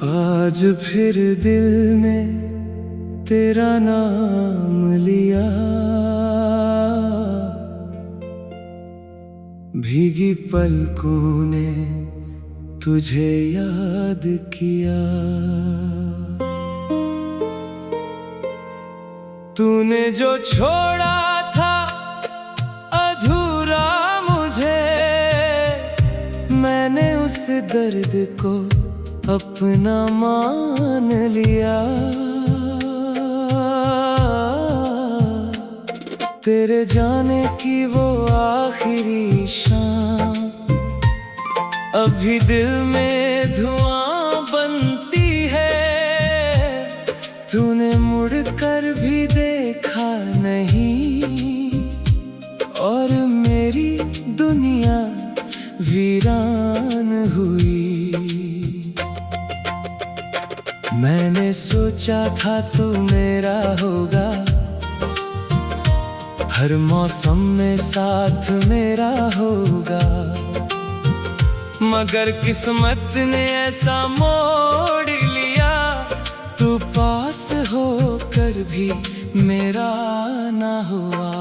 आज फिर दिल ने तेरा नाम लिया, भीगी पलकों ने तुझे याद किया। तूने जो छोड़ा था अधूरा मुझे, मैंने उस दर्द को अपना मान लिया। तेरे जाने की वो आखिरी शाम अभी दिल में धुआं बनती है। तूने मुड़कर भी देखा नहीं और मेरी दुनिया वीरान हुई। मैंने सोचा था तू मेरा होगा, हर मौसम में साथ मेरा होगा, मगर किस्मत ने ऐसा मोड़ लिया। तू पास होकर भी मेरा ना हुआ।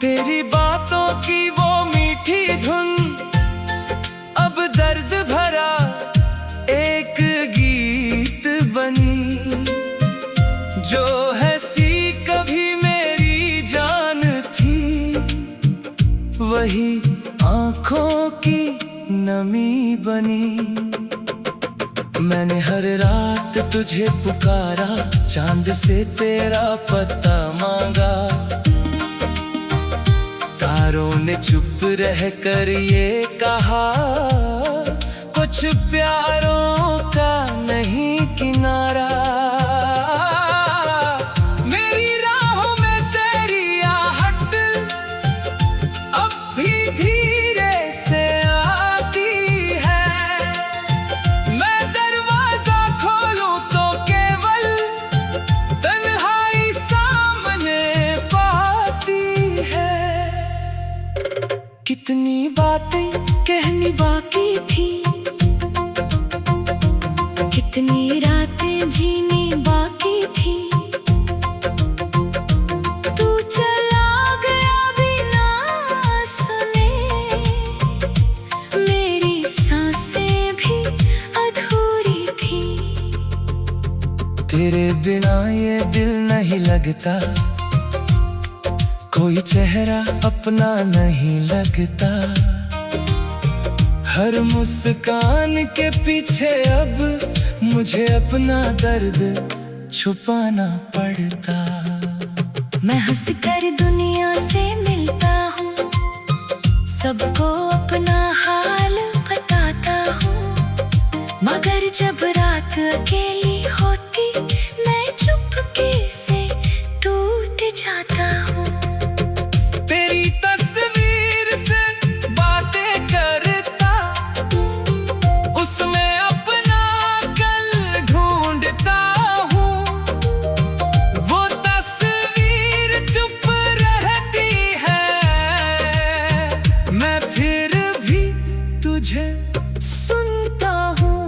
तेरी बातों की वो मीठी धुन अब दर्द भरा एक गीत बनी। जो हंसी कभी मेरी जान थी, वही आँखों की नमी बनी। मैंने हर रात तुझे पुकारा, चांद से तेरा पता मांगा। तारों ने चुप रह कर ये कहा, कुछ प्यारों का नहीं किनारा। मेरी राहों में तेरी आहट अब भी धीरे से आती है। मैं दरवाजा खोलूं तो केवल तन्हाई सामने पाती है। कितनी बातें कहनी बाकी थी, कितनी रातें जीनी बाकी थी। तू चला गया बिना सुने, मेरी सांसें भी अधूरी थी। तेरे बिना ये दिल नहीं लगता, कोई चेहरा अपना नहीं लगता। हर मुस्कान के पीछे अब मुझे अपना दर्द छुपाना पड़ता। मैं हंस कर दुनिया से मिलता हूँ, सबको अपना हाल बताता हूँ, मगर जब रात अकेली होती मैं चुपके से टूट जाता हूँ। तेरी तस्वीर से बातें करता, उसमें अपना कल ढूंढता हूँ। वो तस्वीर चुप रहती है, मैं फिर भी तुझे सुनता हूँ।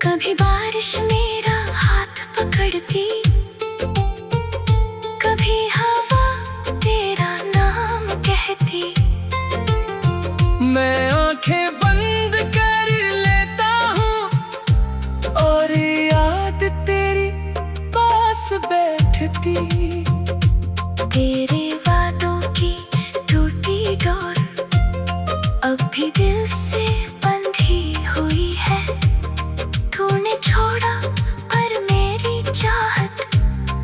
कभी बारिश मेरा हाथ पकड़ती, कभी हवा तेरा नाम कहती। मैं आंखें बंद कर लेता हूँ और याद तेरी पास बैठती। तेरे वादों की टूटी डोर अब भी दिल से बंधी हुई है। तूने छोड़ा पर मेरी चाहत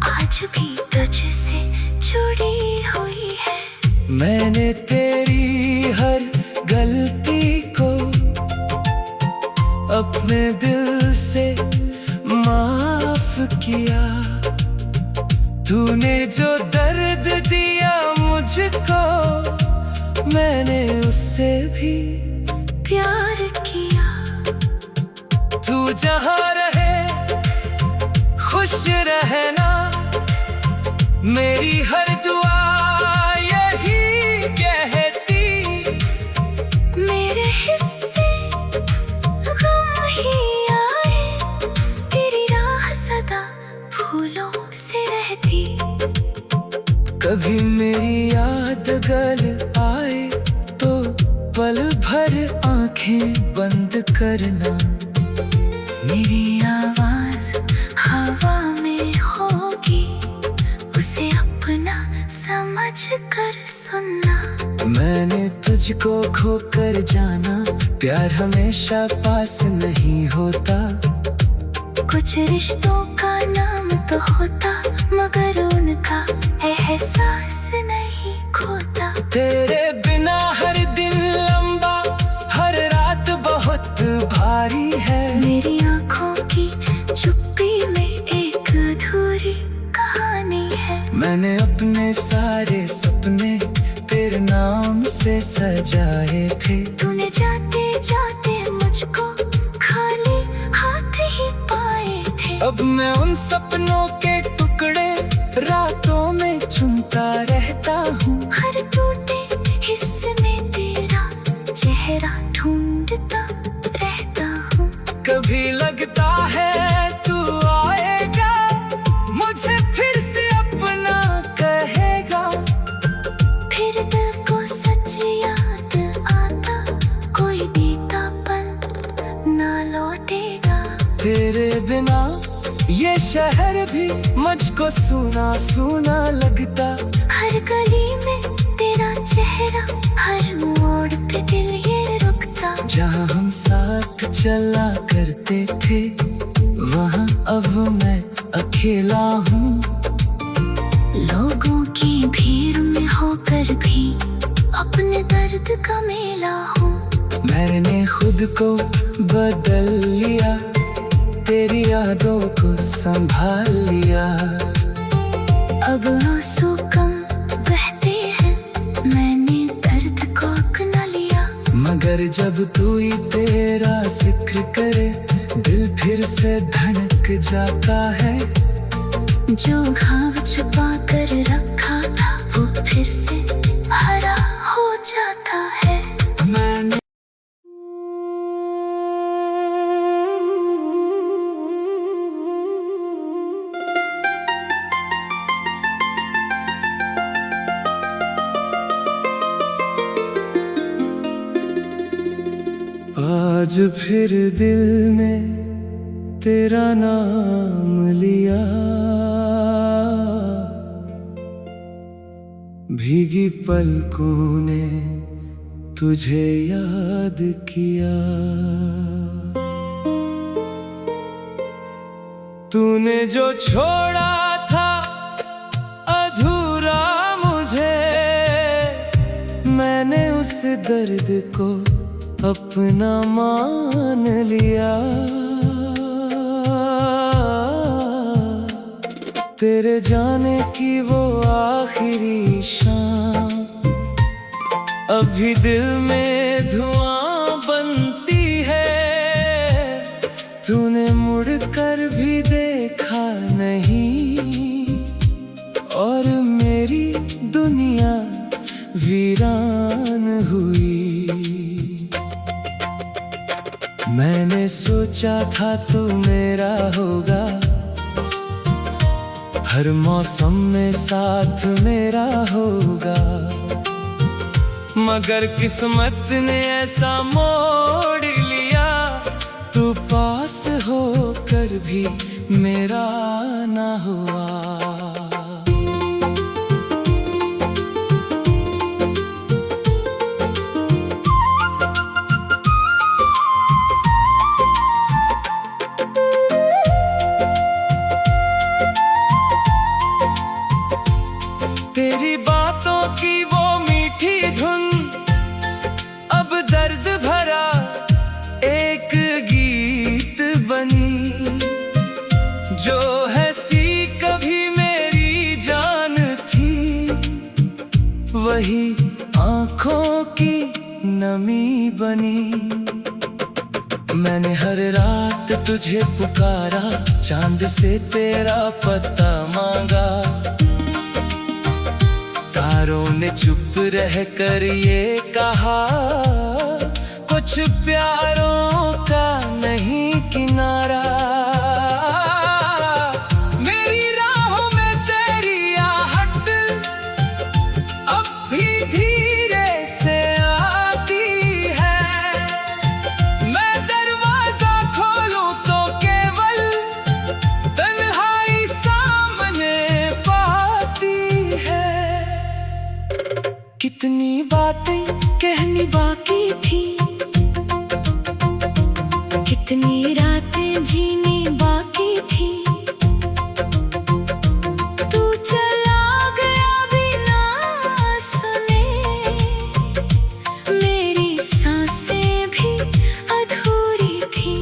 आज भी तुझसे जुड़ी हुई है। मैंने तेरी हर गलती को अपने दिल से माफ किया। तूने जो दर्द दिया मुझको, मैंने उससे भी प्यार किया। तू जहाँ रहे खुश रहना, मेरी हर दुआ यही कहती। मेरे हिस्से गम ही आए, तेरी राह सदा फूलों से रहती। कभी मेरी याद अगर आए तो पल भर आंखें बंद करना। मेरी आवाज हवा में होगी, उसे अपना समझ कर सुनना। मैंने तुझको खोकर जाना, प्यार हमेशा पास नहीं होता। कुछ रिश्तों का नाम तो होता, मगर उनका एहसास नहीं खोता। तेरे बिना हर दिन लंबा, हर रात बहुत भारी है। मेरी आँखों की चुप्पी में एक अधूरी कहानी है। मैंने अपने सारे सपने तेरे नाम से सजाए थे। तूने जाते जाते मुझको खाली हाथ ही पाए थे। अब मैं उन सपनों के टुकड़े रातों में चुनता रहता हूँ। हर टूटे हिस्से में तेरा चेहरा ढूंढता रहता हूँ। कभी लगता है तू आएगा, मुझे फिर से अपना कहेगा। फिर दिल को सच याद आता, कोई बीता पल ना लौटेगा। तेरे बिना ये शहर भी मुझको सूना सूना लगता। हर गली में तेरा चेहरा, हर मोड़ पे दिल ये रुकता। जहाँ हम साथ चला करते थे, वहाँ अब मैं अकेला हूँ। लोगों की भीड़ में होकर भी अपने दर्द का मेला हूँ। मैंने खुद को बदल लिया, तेरी यादों को संभाल लिया। अब आंसू कम बहते हैं, मैंने दर्द को अपना लिया। मगर जब तू ही तेरा जिक्र करे, दिल फिर से धड़क जाता है। जो घाव छुपा कर रखा था, वो फिर से हरा हो जाता है। मैंने आज फिर दिल में तेरा नाम लिया। भीगी पलकों ने तुझे याद किया। तूने जो छोड़ा था अधूरा मुझे, मैंने उस दर्द को अपना मान लिया। तेरे जाने की वो आखिरी शाम, अभी दिल में धुआं बनती है। तूने मुड़ कर भी देखा नहीं, और मेरी दुनिया वीरान हुई। मैंने सोचा था तू मेरा होगा, हर मौसम में साथ मेरा होगा। मगर किस्मत ने ऐसा मोड़ लिया, तू पास होकर भी मेरा ना हुआ। तेरी बातों की वो मीठी धुन, अब दर्द भरा एक गीत बनी। जो है सीख बनी। मैंने हर रात तुझे पुकारा, चांद से तेरा पता मांगा। तारों ने चुप रह कर ये कहा, कुछ प्यारों का नहीं किनारा। मेरी राहों में तेरी आहट अब भी धीरे से आती है। मैं दरवाजा खोलूं तो केवल तन्हाई सामने पाती है। कितनी बातें कहनी बाकी थी, कितनी रातें जीनी बाकी थी। तू चला गया बिना सुने, मेरी सांसें भी अधूरी थी।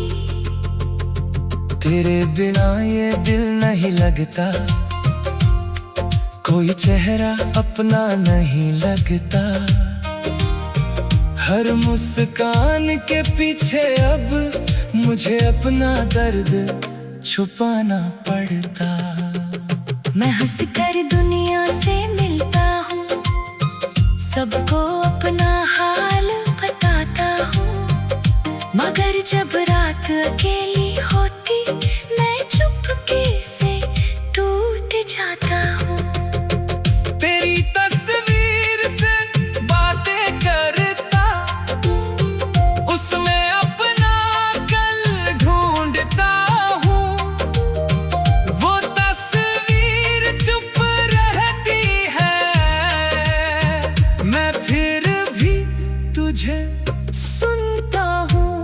तेरे बिना ये दिल नहीं लगता, कोई चेहरा अपना नहीं लगता। हर मुस्कान के पीछे अब मुझे अपना दर्द छुपाना पड़ता। मैं हंस कर दुनिया से मिलता हूँ, सबको अपना हाल बताता हूँ। मगर जब रात अकेली होती, मैं चुपके से टूट जाता हूँ। तेरी तस्वीर से बातें करता, उसमें अपना कल ढूंढता हूँ। वो तस्वीर चुप रहती है, मैं फिर भी तुझे सुनता हूँ।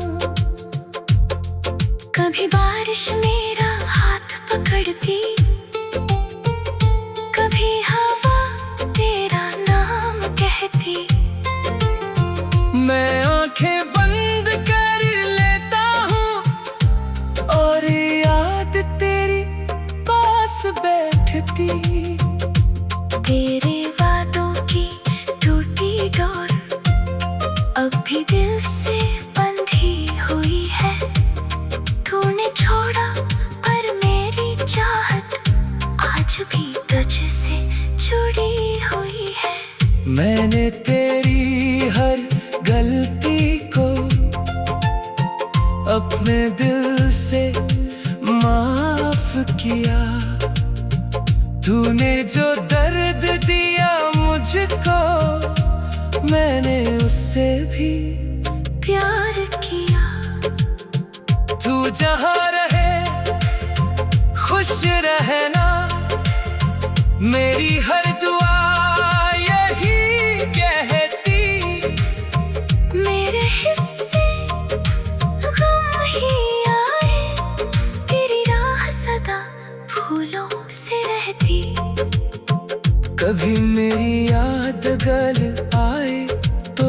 कभी बारिश मेरा हाथ पकड़ती, कभी हवा तेरा नाम कहती। मैं आंखें बंद कर लेता हूँ और याद तेरी पास बैठती। तेरे वादों की टूटी डोर अब भी दिल से बंधी हुई है। तूने छोड़ा पर मेरी चाहत आज भी तुझसे जुड़ी हुई है। मैंने तेरी हर गलती को अपने दिल से माफ किया। तूने जो दर्द दिया मुझको, मैंने उससे भी प्यार किया। तू जहाँ रहे खुश रहना, मेरी हर दुआ यही कहती। मेरे हिस्से गम ही आए, तेरी राह सदा फूलों से रहती। कभी मेरी याद गल आए तो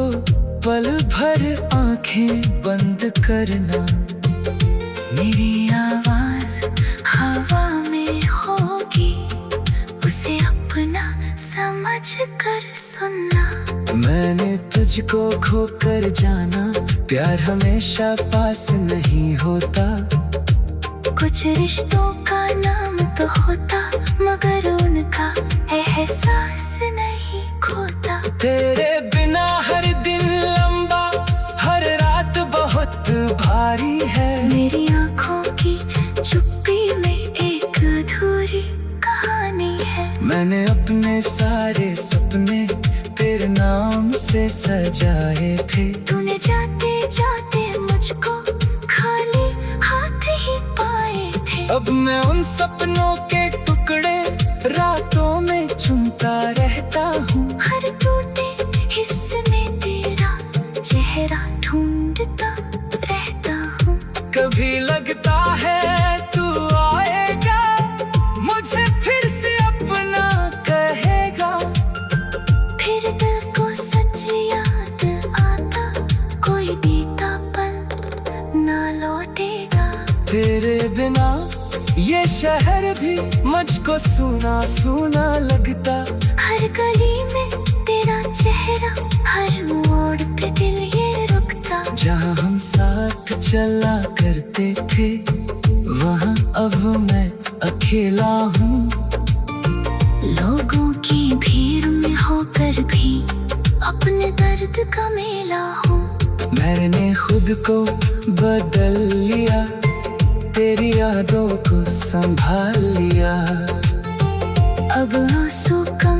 पल भर आंखें बंद करना। मेरी आवाज हवा में होगी, उसे अपना समझ कर सुनना। मैंने तुझको खोकर जाना, प्यार हमेशा पास नहीं होता। कुछ रिश्तों का नाम तो होता, मगर उनका एहसास नहीं खोता। तेरे बिना हर दिन लंबा, हर रात बहुत भारी है। मेरी आंखों की चुप्पी में एक अधूरी कहानी है। मैंने अपने सारे सपने तेरे नाम से सजाए थे। तूने जाते जाते मुझको खाली हाथ ही पाए थे। अब मैं उन सपनों के टुकड़े रातों में चुनता रहता हूँ। हर टूटे हिस्से में तेरा चेहरा ढूंढता रहता हूँ। कभी लगता है तू आएगा, मुझे फिर से अपना कहेगा। फिर दिल को सच याद आता, कोई बीता पल ना लौटेगा। तेरे बिना ये शहर भी मुझको सूना सूना लगता। हर गली में तेरा चेहरा, हर मोड़ पे दिल ये रुकता। जहाँ हम साथ चला करते थे, वहाँ अब मैं अकेला हूँ। लोगों की भीड़ में होकर भी अपने दर्द का मेला हूँ। मैंने खुद को बदल लिया, तेरी यादों को संभाल लिया। अब आंसू कम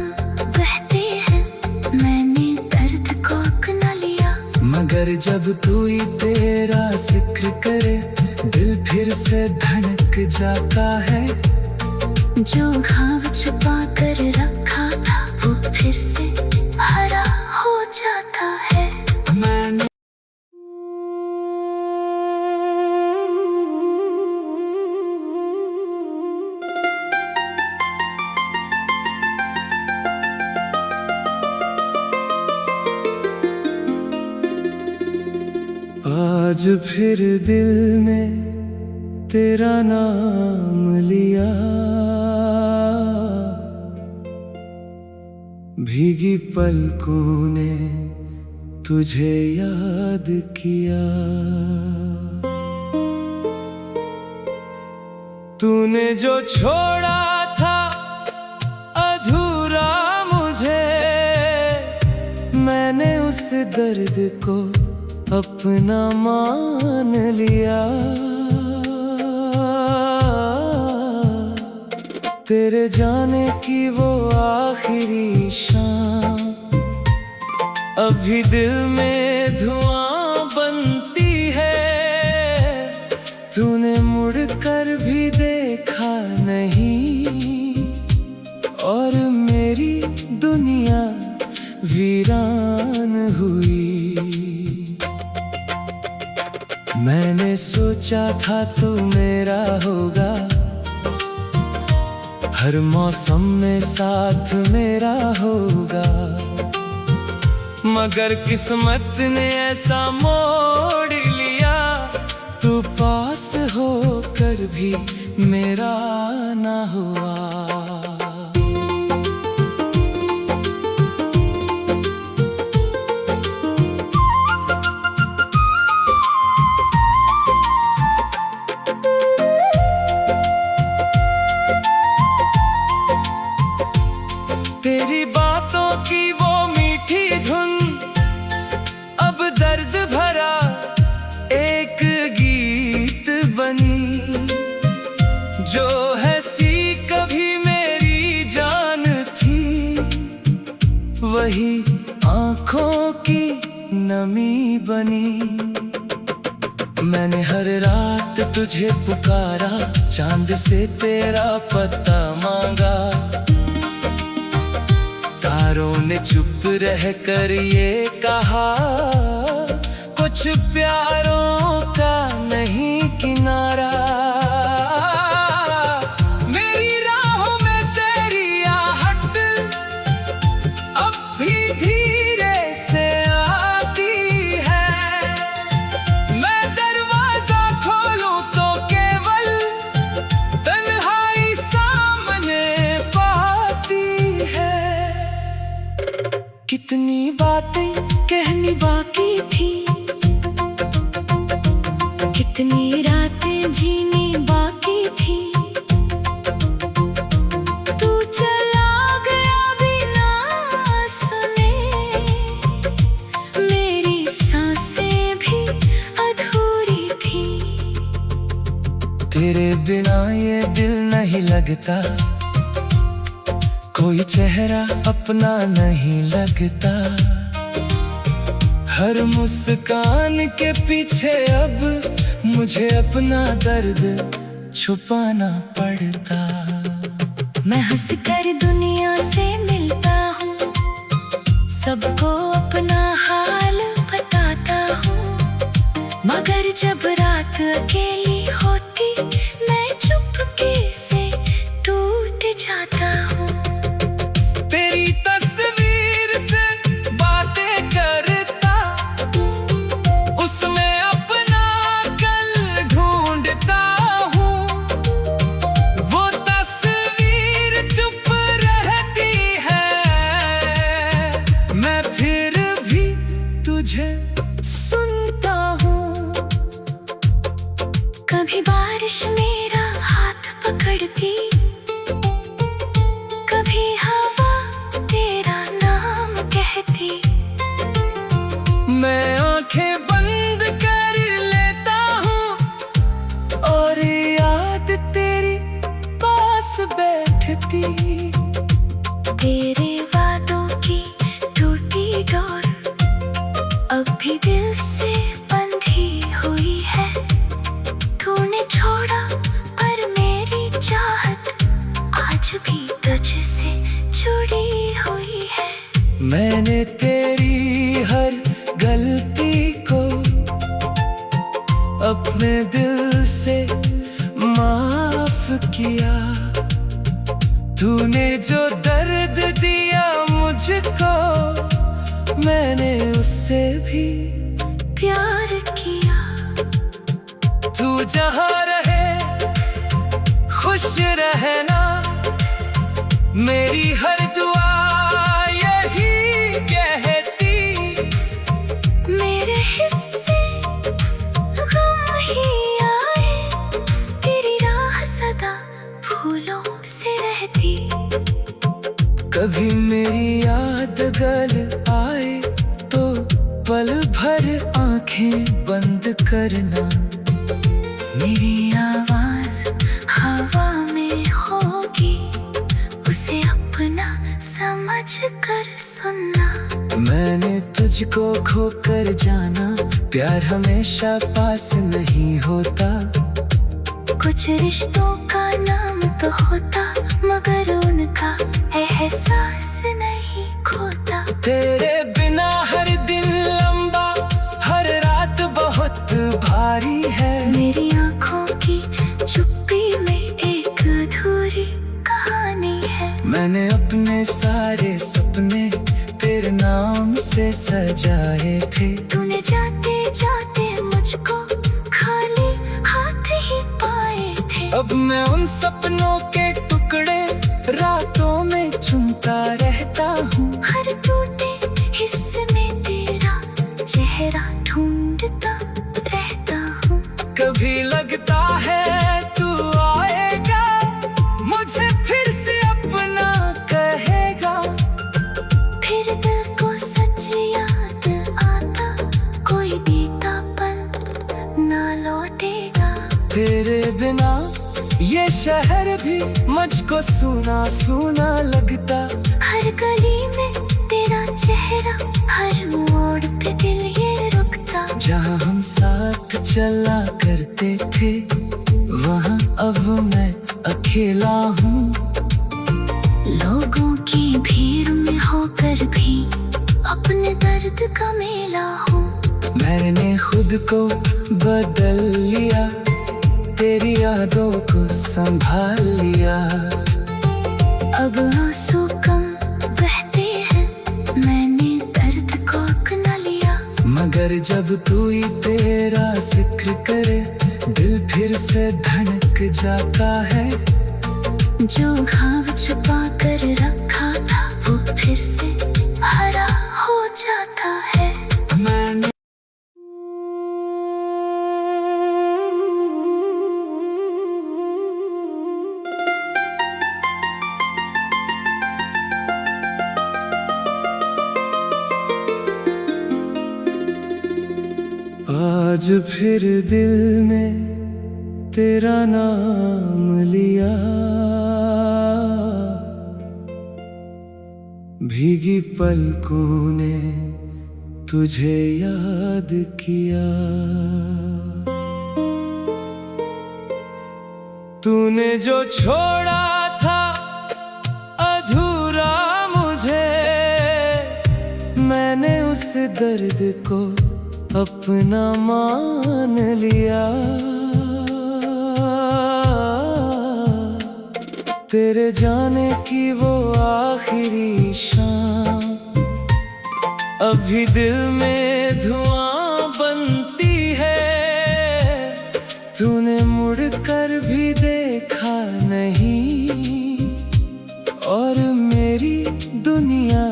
बहते हैं, मैंने दर्द को अपना लिया। मगर जब तू ही तेरा जिक्र करे, दिल फिर से धड़क जाता है। जो घाव छुपा कर रखा था, वो फिर से हरा हो जाता है। मैंने आज फिर दिल में तेरा नाम लिया, भीगी पलकों ने तुझे याद किया। तूने जो छोड़ा था अधूरा मुझे, मैंने उस दर्द को अपना मान लिया। तेरे जाने की वो आखिरी शाम अभी दिल में धुआं बनती है। तूने मुड़ कर भी देखा नहीं, और मेरी दुनिया वीरान हुई। मैंने सोचा था तू मेरा होगा, हर मौसम में साथ मेरा होगा। मगर किस्मत ने ऐसा मोड़ लिया, तू पास होकर भी मेरा ना हुआ। तेरी बातों की वो मीठी धुन अब दर्द भरा एक गीत बनी। जो हंसी कभी मेरी जान थी, वही आँखों की नमी बनी। मैंने हर रात तुझे पुकारा, चांद से तेरा पता मांगा। तारों ने चुप रह कर ये कहा, कुछ प्यारों का नहीं किनारा। मेरी राहों में तेरी आहट अब भी धीरे से आती है। मैं दरवाजा खोलूं तो केवल तन्हाई सामने पाती है। कितनी बातें कहनी बाकी थी, कितनी रातें जीनी बाकी थी। तू चला गया बिना सुने, मेरी सांसें भी अधूरी थी। तेरे बिना ये दिल नहीं लगता, कोई चेहरा अपना नहीं लगता। हर मुस्कान के पीछे अब मुझे अपना दर्द छुपाना पड़ता। मैं हंस कर दुनिया से मिलता हूँ, सबको अपना हाल बताता हूँ। मगर जब रात अकेली होती, मैं चुपके से टूट जाता हूँ। तेरी तस्वीर से बातें करता, उसमें अपना कल ढूंढता हूँ। वो तस्वीर चुप रहती है, मैं फिर भी तुझे सुनता हूँ। कभी बारिश मेरा हाथ पकड़ती, कभी हवा तेरा नाम कहती। मैं आंखें बंद कर लेता हूँ और याद तेरी पास बैठती। तेरे वादों की टूटी डोर अब भी दिल से बंधी हुई है। तूने छोड़ा पर मेरी चाहत आज भी तुझसे जुड़ी हुई है। मैंने तेरी हर गलती को अपने दिल से माफ किया। तूने जो दर्द दिया मुझको, मैंने उससे भी प्यार किया। तू जहाँ रहे खुश रहना, मेरी हर दुआ यही कहती। मेरे हिस्से गम ही आए, तेरी राह सदा फूलों से रहती। कभी मेरी याद गल आए तो पल भर आंखें बंद करना। मेरी आवाज हवा में होगी, उसे अपना समझ कर सुनना। मैंने तुझको खोकर जाना, प्यार हमेशा पास नहीं होता। कुछ रिश्तों का नाम तो होता, मगर उनका एहसास नहीं खोता। तेरे बिना हर दिन लंबा, हर रात बहुत भारी है। मेरी आंखों की चुप्पी में एक अधूरी कहानी है। मैंने अपने सारे सपने तेरे नाम से सजाए थे। तूने जाते जाते मुझको खाली हाथ ही पाए थे। अब मैं उन सपनों के टुकड़े रातों में चुनता रहता हूँ। हर टूटे हिस्से में तेरा चेहरा ढूंढता रहता हूँ। कभी लगता है तू आएगा, मुझे फिर से अपना कहेगा। फिर दिल को सच याद आता, कोई बीता पल ना लौटेगा। तेरे बिना ये शहर भी मुझको सूना सूना लगता। हर गली में तेरा चेहरा, हर मोड़ पे दिल ये रुकता। जहाँ हम साथ चला करते थे, वहाँ अब मैं अकेला हूँ। लोगों की भीड़ में होकर भी अपने दर्द का मेला हूँ। मैंने खुद को बदल लिया, तेरी यादों को संभाल लिया। अब आंसू कम बहते हैं, मैंने दर्द को अपना लिया। मगर जब तू ही तेरा जिक्र करे, दिल फिर से धड़क जाता है। जो घाव छुपा कर रखा था, वो फिर से हरा हो जाता है। मैंने आज फिर दिल ने तेरा नाम लिया। भीगी पलकों ने तुझे याद किया। तूने जो छोड़ा था अधूरा मुझे, मैंने उस दर्द को अपना मान लिया। तेरे जाने की वो आखिरी शाम, अभी दिल में धुआं बनती है। तूने मुड़ कर भी देखा नहीं, और मेरी दुनिया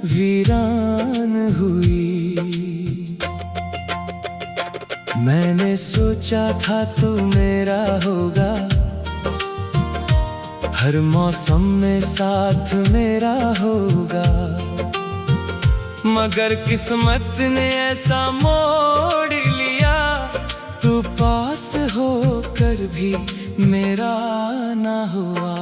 वीरान हुई। मैंने सोचा था तू मेरा होगा, हर मौसम में साथ मेरा होगा। मगर किस्मत ने ऐसा मोड़ लिया, तू पास होकर भी मेरा ना हुआ।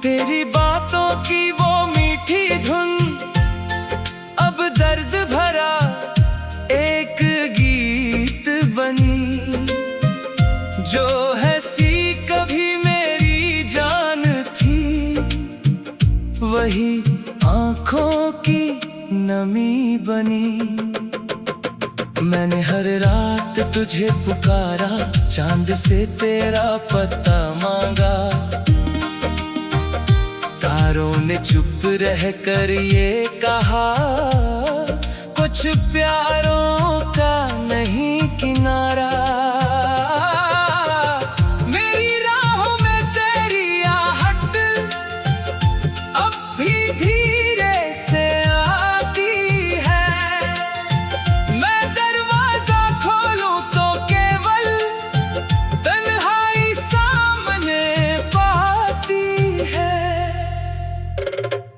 तेरी बातों की वो मीठी धुन अब दर्द भरा एक गीत बनी, जो हंसी कभी मेरी जान थी, वही आंखों की नमी बनी। मैंने हर रात तुझे पुकारा, चांद से तेरा पता मांगा। तारों ने चुप रह कर ये कहा, कुछ प्यारों का नहीं किनारा। मेरी राहों में तेरी आहट अब भी धीरे से आती है। मैं दरवाजा खोलूं तो केवल तन्हाई सामने पाती है।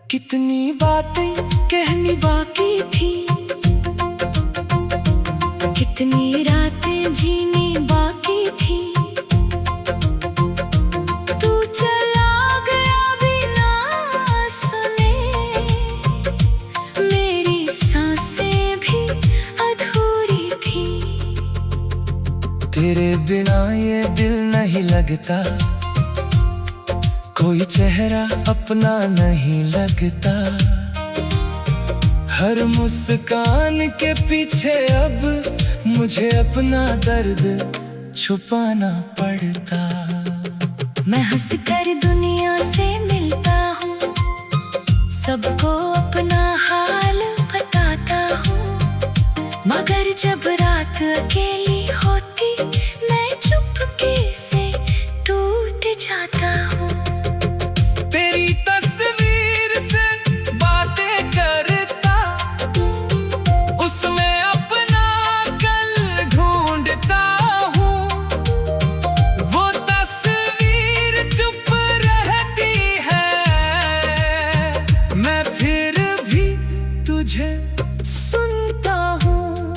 कितनी बातें कहनी बाकी थी, कितनी रातें जीनी बाकी थी। तू चला गया बिना सुने, मेरी सांसें भी अधूरी थी। तेरे बिना ये दिल नहीं लगता, कोई चेहरा अपना नहीं लगता। हर मुस्कान के पीछे अब मुझे अपना दर्द छुपाना पड़ता। मैं हंस कर दुनिया से मिलता हूँ, सबको अपना हाल बताता हूँ। मगर जब रात अकेली होती, मैं चुपके से टूट जाता हूँ। तेरी तस्वीर से बातें करता, उसमें अपना कल ढूंढता हूँ। वो तस्वीर चुप रहती है, मैं फिर भी तुझे सुनता हूँ।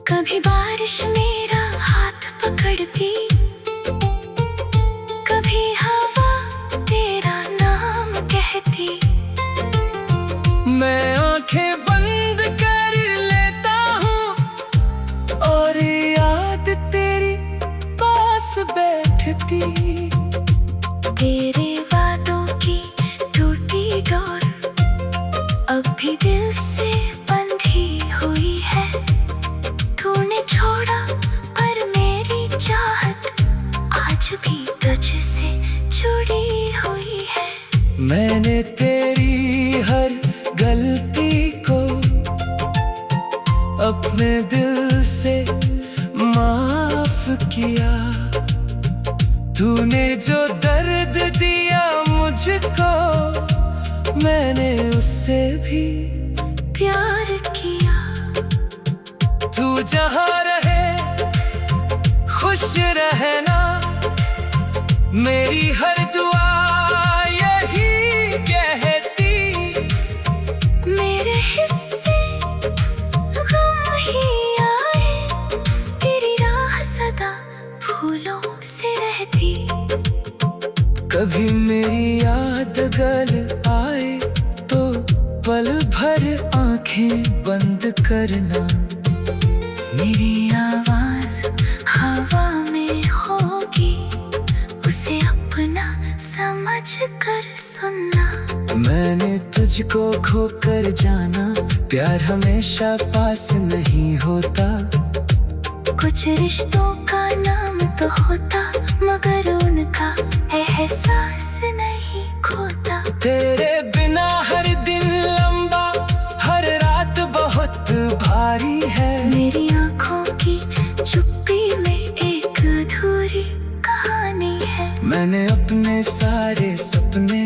कभी बारिश मेरा हाथ पकड़ती, कभी हवा तेरा नाम कहती। मैं आंखें बंद कर लेता हूँ और याद तेरी पास बैठती। तेरे वादों की टूटी डोर अब भी दिल से बंधी हुई है। तूने छोड़ा पर मेरी चाहत आज भी तुझसे जुड़ी हुई है। मैंने तेरी हर गलती को अपने दिल से माफ किया। तूने जो दर्द दिया मुझको, मैंने उससे भी प्यार किया। तू जहाँ रहे खुश रहना, मेरी हर दुआ यही कहती। मेरे हिस्से गम ही आए, तेरी राह सदा फूलों से रहती। कभी मेरी याद गल आए तो पल भर आंखें बंद करना। मेरी आवाज हवा में होगी, उसे अपना समझ कर सुनना। मैंने तुझको खोकर जाना, प्यार हमेशा पास नहीं होता। कुछ रिश्तों का नाम तो होता, मगर उनका एहसास नहीं खोता। तेरे बिना हर दिन लंबा, हर रात बहुत भारी। जारी है। मेरी आंखों की चुप्पी में एक अधूरी कहानी है। मैंने अपने सारे सपने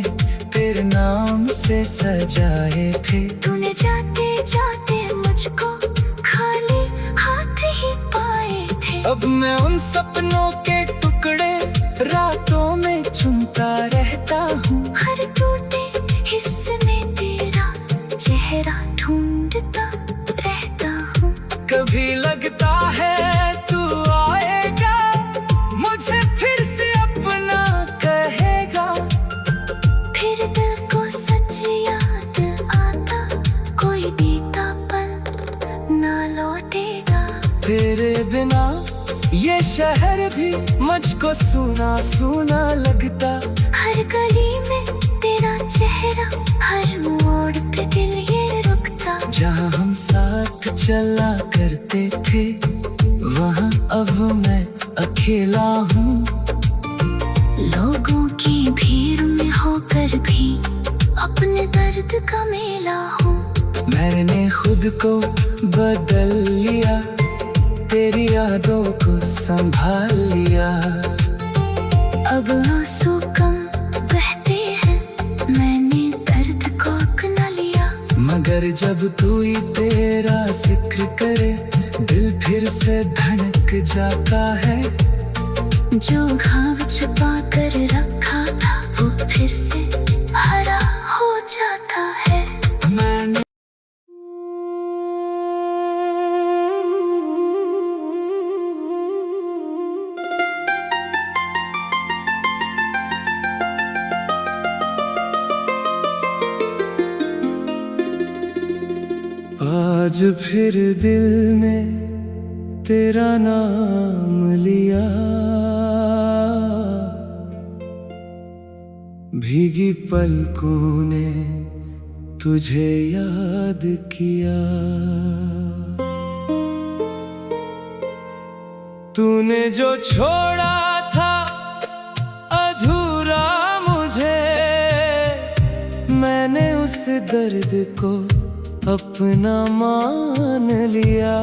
तेरे नाम से सजाए थे। तूने जाते जाते मुझको खाली हाथ ही पाए थे। अब मैं उन सपनों के टुकड़े रातों में चुनता रहता हूँ। हर टूटे हिस्से में तेरा चेहरा ढूंढता रहता हूँ। कभी लगता है तू आएगा, मुझे फिर से अपना कहेगा। फिर दिल को सच याद आता, कोई बीता पल ना लौटेगा। तेरे बिना ये शहर भी मुझको सूना सूना लगता। हर गली में तेरा चेहरा, हर मोड़ पे दिल ये रुकता। जहाँ हम साथ चला करते थे, वहाँ अब मैं अकेला हूँ। लोगों की भीड़ में होकर भी अपने दर्द का मेला हूँ। मैंने खुद को बदल लिया, तेरी यादों को संभाल लिया। अब आंसू कम बहते हैं, मैंने दर्द को अपना लिया। मगर जब तू ही तेरा जिक्र करे, दिल फिर से धड़क जाता है। जो घाव छुपा कर रखा था, वो फिर से हरा हो जाता है। मैंने आज फिर दिल में तेरा नाम लिया। भीगी पलकों ने तुझे याद किया। तूने जो छोड़ा था अधूरा मुझे, मैंने उस दर्द को अपना मान लिया।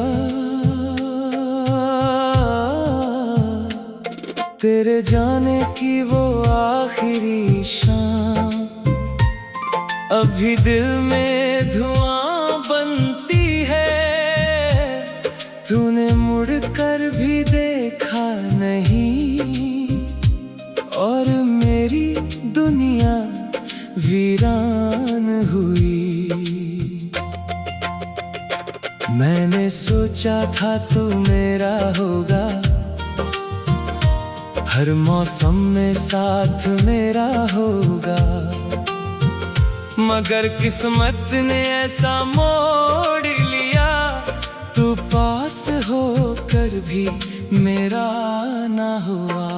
तेरे जाने की वो आखिरी शाम, अभी दिल में धुआं बनती है। तूने मुड़ कर भी देखा नहीं, और मेरी दुनिया वीरान हुई। मैंने सोचा था तू मेरा होगा, हर मौसम में साथ मेरा होगा। मगर किस्मत ने ऐसा मोड़ लिया, तू पास होकर भी मेरा ना हुआ।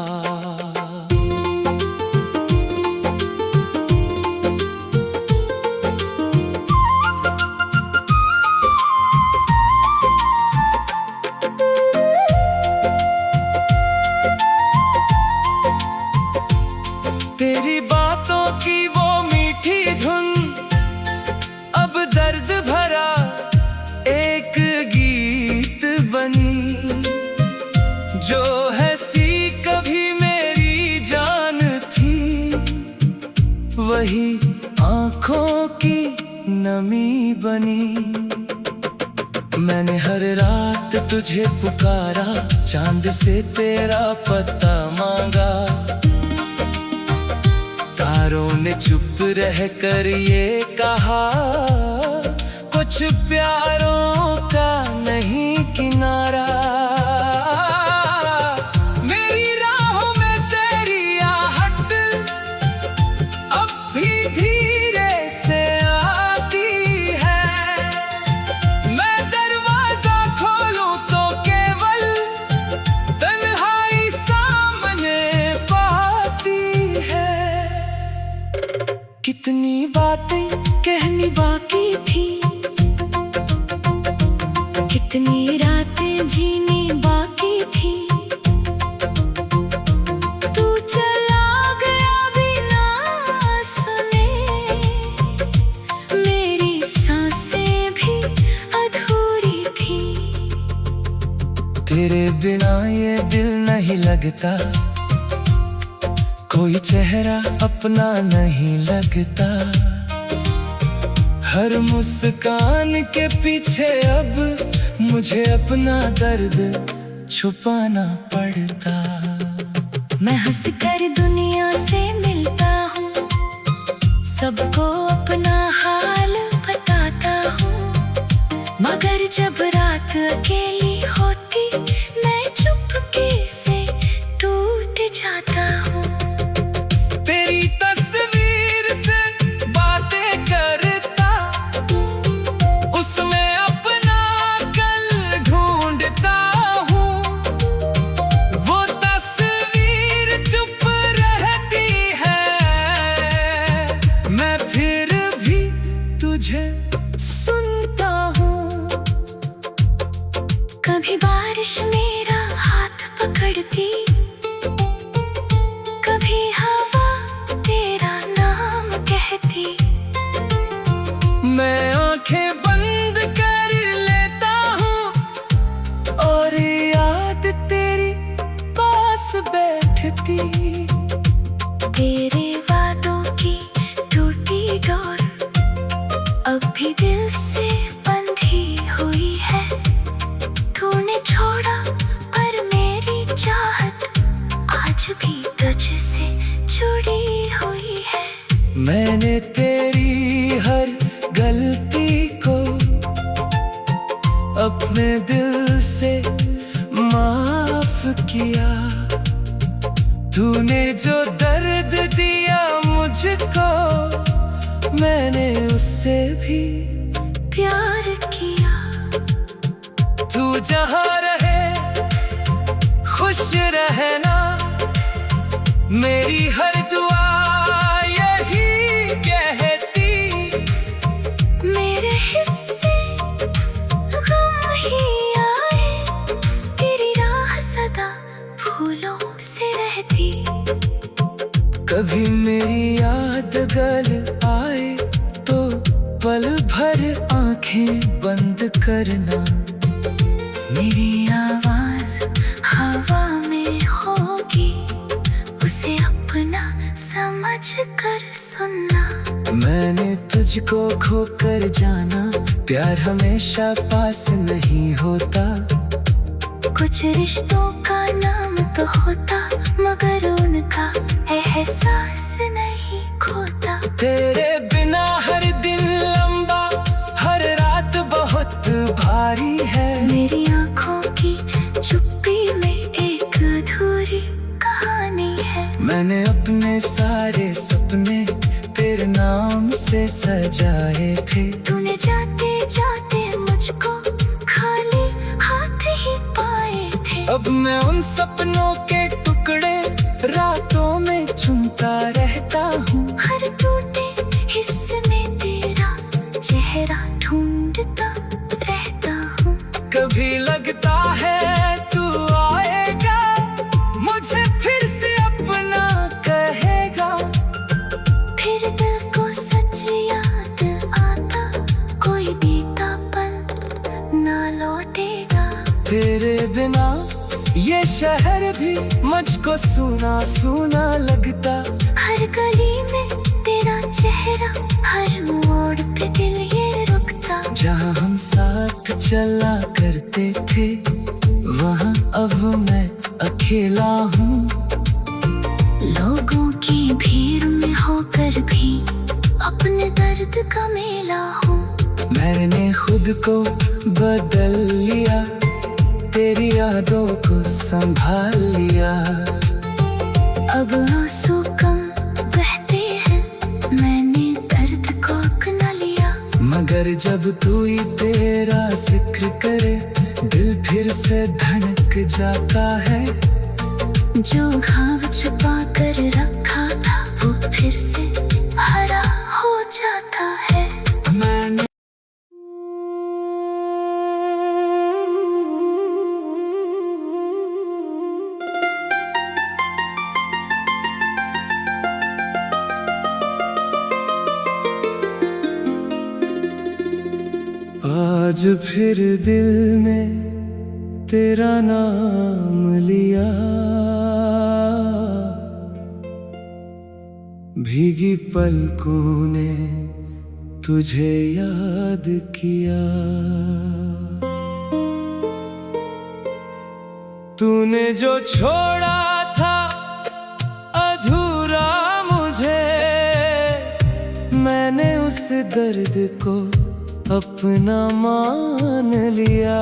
तेरी बातों की वो मीठी धुन, अब दर्द भरा एक गीत बनी। जो हंसी कभी मेरी जान थी, वही आंखों की नमी बनी। मैंने हर रात तुझे पुकारा, चांद से तेरा पता मांगा। तारों ने चुप रह कर ये कहा, कुछ प्यारों का नहीं किनारा। मेरी राहों में तेरी आहट अब भी धीरे से आती है। मैं दरवाजा खोलूं तो केवल तन्हाई सामने पाती है। कितनी बातें कहनी बाकी थी, कितनी रातें जीनी बाकी थी। तू चला गया बिना सुने, मेरी सांसें भी अधूरी थी। तेरे बिना ये दिल नहीं लगता, कोई चेहरा अपना नहीं लगता। हर मुस्कान के पीछे अब मुझे अपना दर्द छुपाना पड़ता। मैं हंस कर दुनिया से मिलता हूँ, सबको अपना हाल बताता हूँ, मगर जब रात अकेली होती मैं चुपके से टूट जाता हूँ। तेरी तस्वीर से बातें करता, उसमें अपना कल ढूंढता हूँ। वो तस्वीर चुप रहती है, मैं फिर भी तुझे सुनता हूँ। कभी बारिश मेरा हाथ पकड़ती, कभी हवा तेरा नाम कहती। मैं आंखें बंद कर लेता हूँ और याद तेरी पास बैठती। तेरे वादों की टूटी डोर अब भी दिल से बंधी हुई है। तूने छोड़ा पर मेरी चाहत आज भी तुझसे जुड़ी हुई है। मैंने तेरी हर गलती को अपने दिल से माफ किया। तूने जो दर्द दिया मुझको, मैंने उससे भी प्यार किया। तू जहाँ रहे खुश रहना, मेरी हर दुआ यही कहती। मेरे हिस्से गम ही आए, तेरी राह सदा फूलों से रहती। कभी मेरी याद गल आए तो पल भर आंखें बंद करना। मेरी आवाज हवा में होगी, उसे अपना समझ कर सुनना। मैंने तुझको खोकर जाना, प्यार हमेशा पास नहीं होता। कुछ रिश्तों का नाम तो होता, मगर उनका एहसास नहीं खोता। तेरे बिना हर दिन लंबा, हर रात बहुत भारी है। मेरी आंखों की चुप्पी में एक अधूरी कहानी है। मैंने अपने सारे सपने तेरे नाम से सजाए थे। तूने जाते जाते मुझको खाली हाथ ही पाए थे। अब मैं उन सपनों के टुकड़े रातों में चुनता रहता हूँ। हर टूटे हिस्से में तेरा चेहरा ढूंढता रहता हूँ। कभी लगता है तू आएगा, मुझे फिर से अपना कहेगा। फिर दिल को सच याद आता, कोई बीता पल ना लौटेगा। तेरे बिना ये शहर भी मुझको सूना सूना लगता। हर गली में तेरा चेहरा, हर मोड़ पे दिल ये रुकता। जहाँ हम साथ चला करते थे, वहाँ अब मैं अकेला हूँ। लोगों की भीड़ में होकर भी अपने दर्द का मेला हूँ। मैंने खुद को बदल लिया, तेरी यादों को संभाल लिया। अब आंसू कम बहते हैं, मैंने दर्द को अपना लिया। मगर जब तू ही तेरा जिक्र करे, दिल फिर से धड़क जाता है। जो घाव छुपा कर रखा था, वो फिर से हरा हो जाता है। मैंने आज फिर दिल में तेरा नाम लिया, भीगी पलकों ने तुझे याद किया। तूने जो छोड़ा था अधूरा मुझे, मैंने उस दर्द को अपना मान लिया।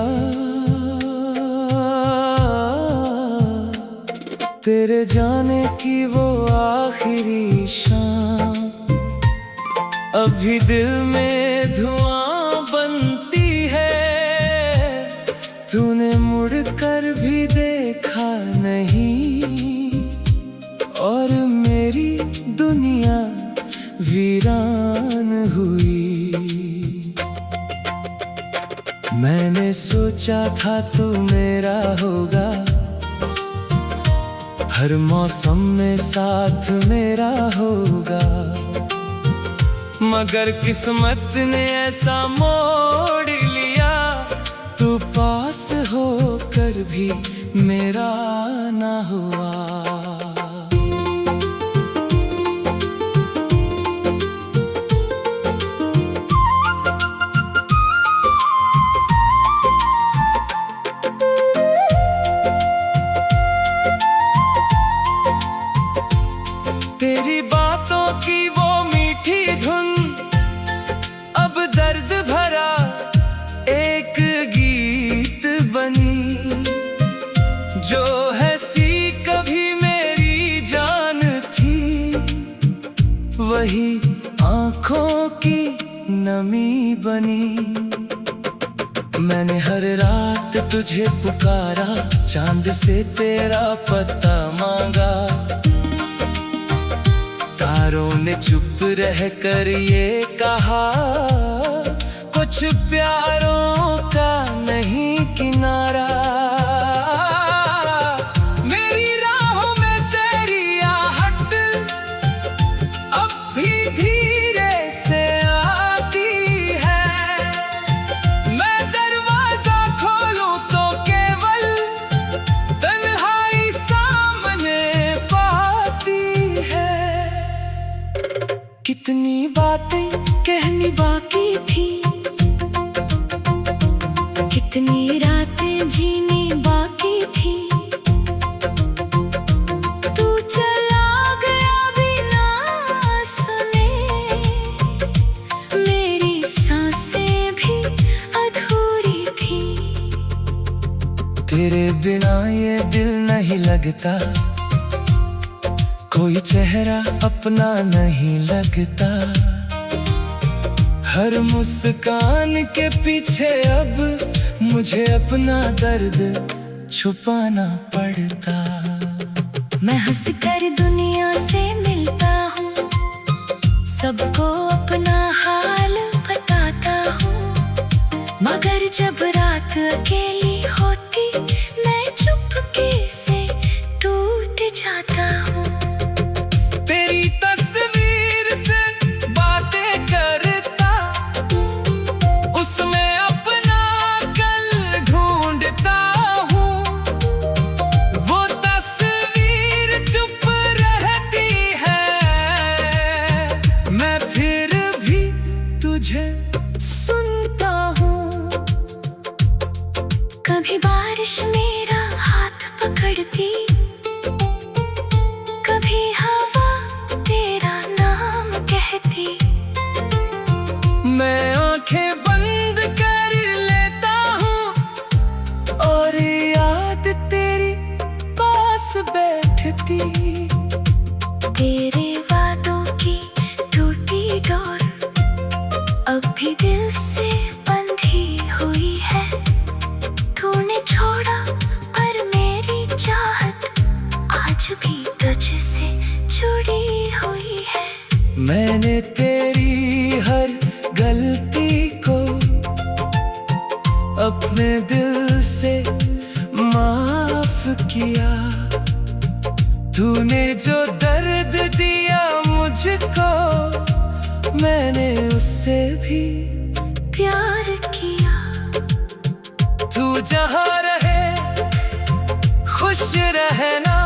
तेरे जाने की वो आखिरी शाम अभी दिल में धुआं बनती है। तूने मुड़ कर भी देखा नहीं और मेरी दुनिया वीरान हुई। मैंने सोचा था तू मेरा होगा, हर मौसम में साथ मेरा होगा, मगर किस्मत ने ऐसा मोड़ लिया। तू पास होकर भी मेरा ना हुआ। तेरी बातों की वो मीठी धुन अब दर्द भरा एक गीत बनी, जो हंसी कभी मेरी जान थी, वही आँखों की नमी बनी। मैंने हर रात तुझे पुकारा, चांद से तेरा पता मांगा, तारों ने चुप रह कर ये कहा, कुछ प्यारों का नहीं किनारा। मेरी राहों में तेरी आहट अब भी धीरे से आती है। मैं दरवाजा खोलूं तो केवल तन्हाई सामने पाती है। कितनी बातें कहनी बाकी थी, कितनी रातें जीनी बाकी थी। तू चला गया बिना सुने, मेरी सांसें भी अधूरी थी। तेरे बिना ये दिल नहीं लगता, कोई चेहरा अपना नहीं लगता। हर मुस्कान के पीछे अब मुझे अपना दर्द छुपाना पड़ता। मैं हंस कर दुनिया से मिलता हूँ, सबको अपना हाल बताता हूँ, मगर जब रात अकेली होती मैं चुपके से टूट जाता हूँ। तेरी तस्वीर से बातें करता, उसमें अपना कल ढूंढता हूँ। वो तस्वीर चुप रहती है, मैं फिर भी तुझे सुनता हूँ। कभी बारिश मेरा हाथ पकड़ती, कभी हवा तेरा नाम कहती। मैं आंखें बंद कर लेता हूँ और याद तेरी पास बैठती। तेरे वादों की टूटी डोर अब भी दिल से बंधी हुई है। तूने छोड़ा पर मेरी चाहत आज भी तुझसे जुड़ी हुई है। मैंने तेरी हर गलती को अपने दिल से माफ किया। तूने जो दर्द दिया मुझको, मैंने उससे भी प्यार किया। तू जहाँ रहे खुश रहना,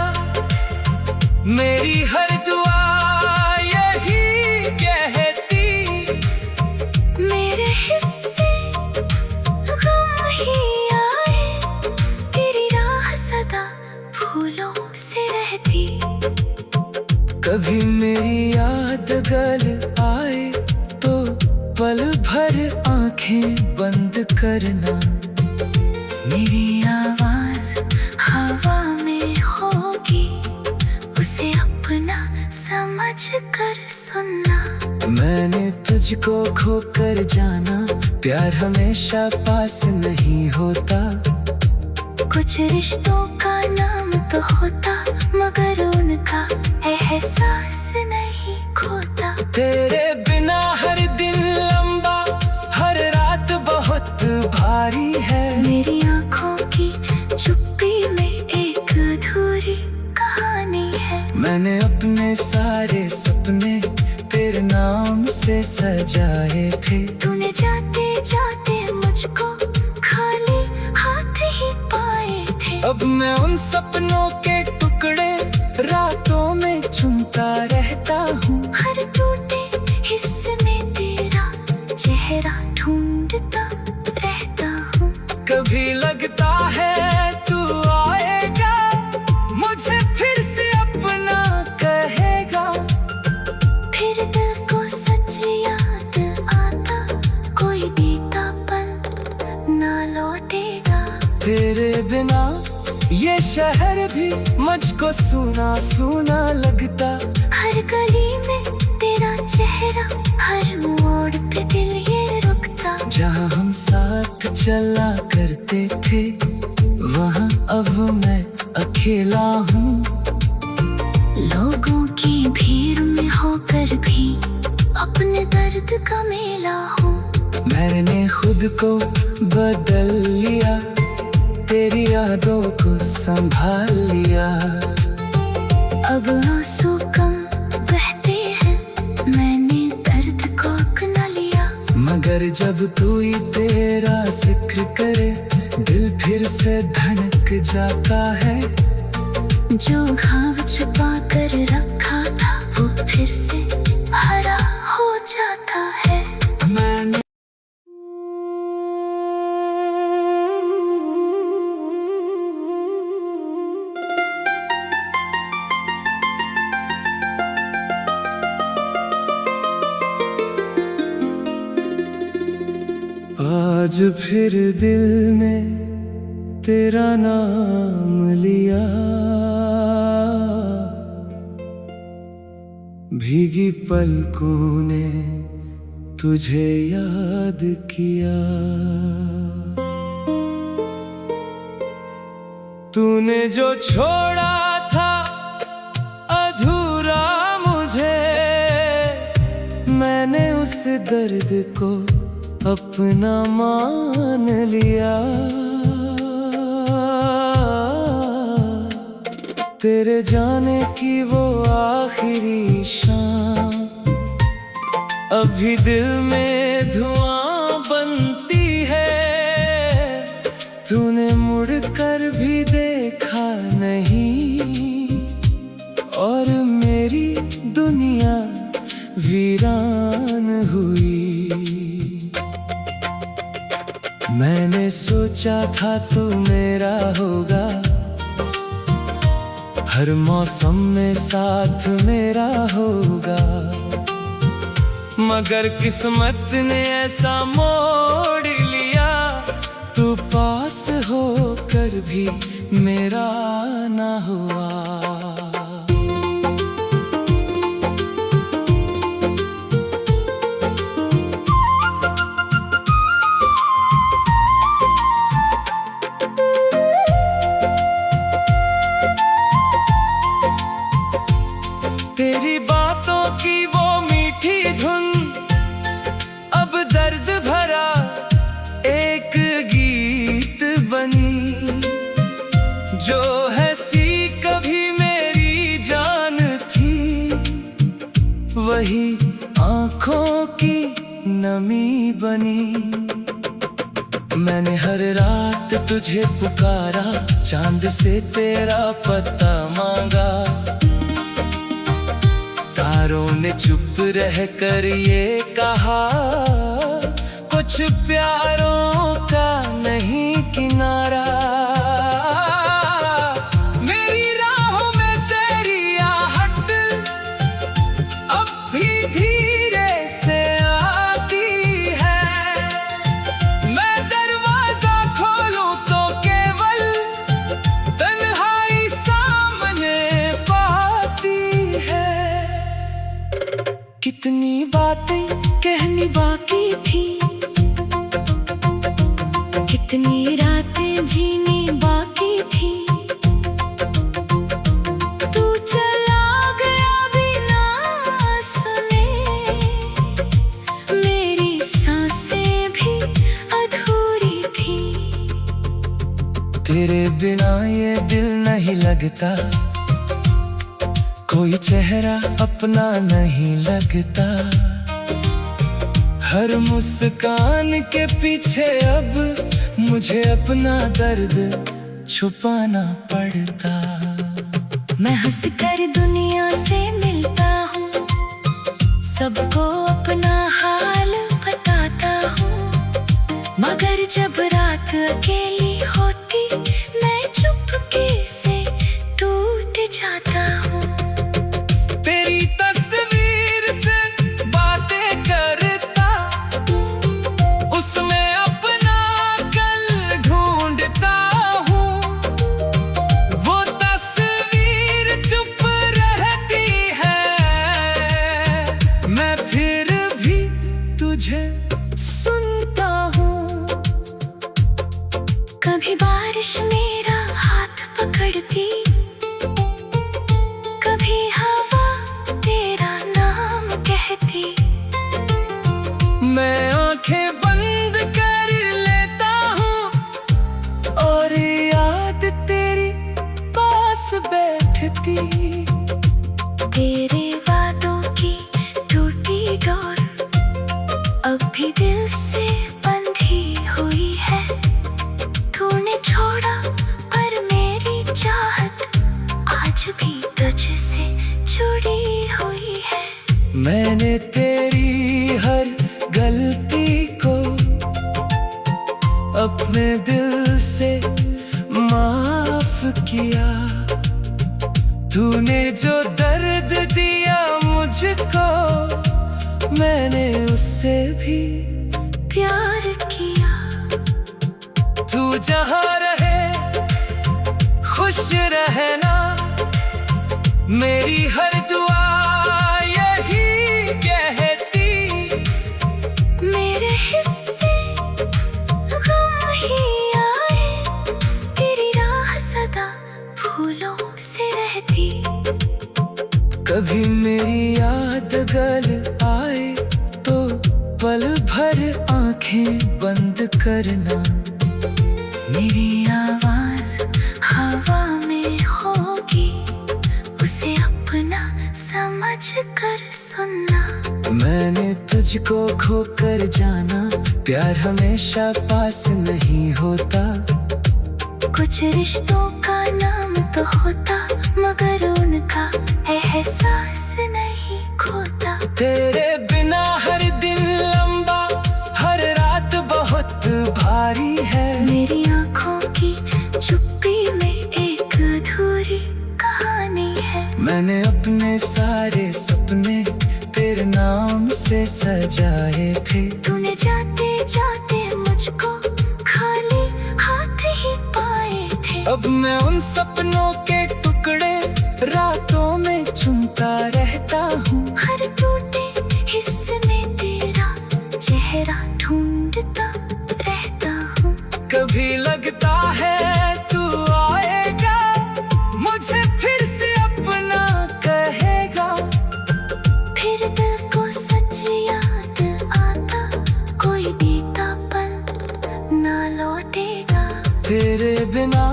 मेरी हर दुआ यही कहती। मेरे हिस्से गम ही आए, तेरी राह सदा फूलों से रहती। कभी मेरी याद गल आए तो पल भर आंखें बंद करना, मेरी आवाज हवा में होगी, उसे अपना समझ कर सुनना। मैंने तुझको खोकर जाना, प्यार हमेशा पास नहीं होता। कुछ रिश्तों का नाम तो होता, मगर उनका एहसास नहीं खोता। तेरे बिना हर दिन लंबा, हर रात बहुत भारी है। मेरी आंखों की चुप्पी में एक अधूरी कहानी है। मैंने अपने सारे सपने तेरे नाम से सजाए थे। तूने जाते जाते मुझको खाली हाथ ही पाए थे। अब मैं उन सपनों के टुकड़े रातों में चुनता रहता हूँ। हर टूटे हिस्से में तेरा चेहरा ढूंढता रहता हूँ। कभी लगता है तू आएगा, मुझे फिर से अपना कहेगा। फिर दिल को सच याद आता, कोई बीता पल ना लौटेगा। तेरे बिना ये शहर भी मुझको सूना सूना लगता। हर गली में तेरा चेहरा, हर मोड़ पे दिल ये रुकता। जहाँ हम साथ चला करते थे, वहाँ अब मैं अकेला हूँ। लोगों की भीड़ में होकर भी अपने दर्द का मेला हूँ। मैंने खुद को बदल लिया, तेरी यादों को संभाल लिया। अब आंसू कम बहते हैं, मैंने दर्द को अपना लिया। मगर जब तू ही तेरा जिक्र करे, दिल फिर से धड़क जाता है। जो घाव छुपा कर रखा था, वो फिर से हरा हो जाता है। मैंने आज फिर दिल ने तेरा नाम लिया, भीगी पलकों ने तुझे याद किया। तूने जो छोड़ा था अधूरा मुझे, मैंने उस दर्द को अपना मान लिया। तेरे जाने की वो आखिरी शाम, अभी दिल में धुआं बनती है। तूने मुड़कर भी देखा नहीं, और मेरी दुनिया वीरान हुई। मैंने सोचा था तू मेरा होगा, हर मौसम में साथ मेरा होगा। मगर किस्मत ने ऐसा मोड़ लिया, तू पास होकर भी मेरा ना हुआ। तेरी बातों की वो मीठी धुन, अब दर्द भरा एक गीत बनी। जो हंसी कभी मेरी जान थी, वही आँखों की नमी बनी। मैंने हर रात तुझे पुकारा, चांद से तेरा पता मांगा। तारों ने चुप रह कर ये कहा, कुछ प्यारों का नहीं किनारा। मेरी राहों में तेरी आहट अब भी धीरे से आती है। मैं दरवाजा खोलूं तो केवल तन्हाई सामने पाती है। कितनी बातें कहनी बाकी थी, कितनी रातें जीनी बाकी थी। तू चला गया बिना सुने, मेरी सांसें भी अधूरी थी। तेरे बिना ये दिल नहीं लगता, कोई चेहरा अपना नहीं लगता। हर मुस्कान के पीछे अब मुझे अपना दर्द छुपाना पड़ता। मैं हंस कर दुनिया से मिलता हूँ, सबको अपना हाल बताता हूँ। मगर जब रात अकेली होती, मैं चुपके से टूट जाता हूँ। तेरी तस्वीर से बातें करता, उसमें अपना कल ढूंढता हूँ। वो तस्वीर चुप रहती है, मैं फिर भी तुझे सुनता हूँ। कभी बारिश मेरा हाथ पकड़ती, कभी हवा तेरा नाम कहती। मैं आंखें बंद कर लेता हूँ और याद तेरी पास बैठती। तेरे वादों की टूटी डोर अब भी दिल से बंधी हुई है। तूने छोड़ा पर मेरी चाहत आज भी तुझसे जुड़ी हुई है। मैंने तेरी हर गलती को अपने दिल से माफ किया। तूने जो दर्द दिया मुझको, मैंने उससे भी प्यार किया। तू जहाँ रहे खुश रहना, मेरी हर दुआ यही कहती। मेरे हिस्से गम ही आए, तेरी राह सदा फूलों से रहती। कभी मेरी याद गल आए तो पल भर आंखें बंद करना। मेरी आवाज हवा में होगी, उसे अपना समझ कर सुनना। मैंने तुझको खोकर जाना, प्यार हमेशा पास नहीं होता। कुछ रिश्तों का नाम तो होता, मगर उनका एहसास नहीं खोता। तेरे बिना हर दिन लंबा, हर रात बहुत भारी है। मेरी आंखों की चुप्पी में एक अधूरी कहानी है। मैंने अपने सारे सपने तेरे नाम से सजाए थे। तूने जाते जाते मुझको खाली हाथ ही पाए थे। अब मैं उन सपनों के टुकड़े रातों में चुनता रहता हूँ। हर टूटे हिस्से में तेरा चेहरा ढूंढता रहता हूँ। कभी लगता है तू आएगा, मुझे फिर से अपना कहेगा। फिर दिल को सच याद आता, कोई बीता पल ना लौटेगा। तेरे बिना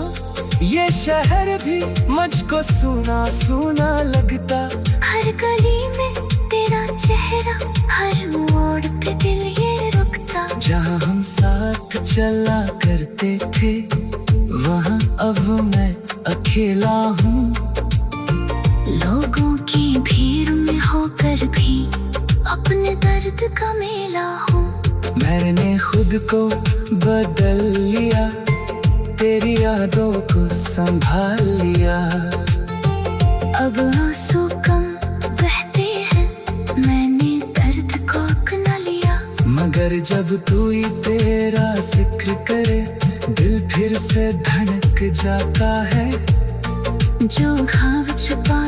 ये शहर भी मुझको सूना सूना लगता। हर गली में तेरा चेहरा, हर मोड़ पे दिल ये रुकता। जहाँ हम साथ चला करते थे, वहाँ अब मैं अकेला हूँ। लोगों की भीड़ में होकर भी अपने दर्द का मेला हूँ। मैंने खुद को बदल लिया, तेरी यादों को संभाल लिया। अब आंसू कम बहते हैं, मैंने दर्द को अपना लिया। मगर जब तू ही तेरा जिक्र करे, दिल फिर से धड़क जाता है। जो घाव छुपा